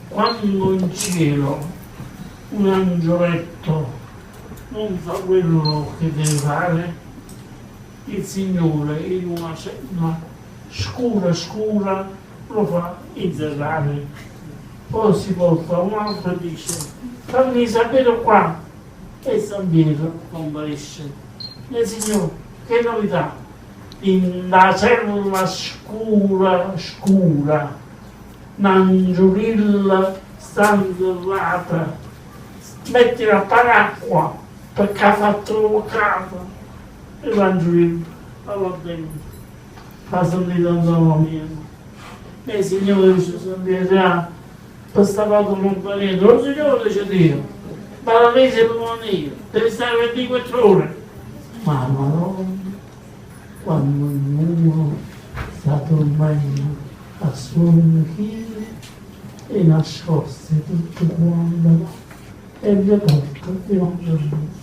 quando in cielo un angioletto non fa quello che deve fare, il Signore in una cella scura lo fa inserrare. Poi si porta un altro e dice: fammi sapere qua. E San Pietro comparisce. E Signore, che novità? In la cella scura, un'angiolilla sta inserrata, metti la paracqua perché ha fatto capo. E l'angiolillo va dentro, fa sentire un solo mio. E il Signore dice: San Pietro, per sta volta non fa niente. Lo Signore dice Dio, ma la mese non è io, devi stare 24 ore. Ma no, quando uno sta dormendo a suo chilo e nascoste tutto quanto e le porte di un giorno.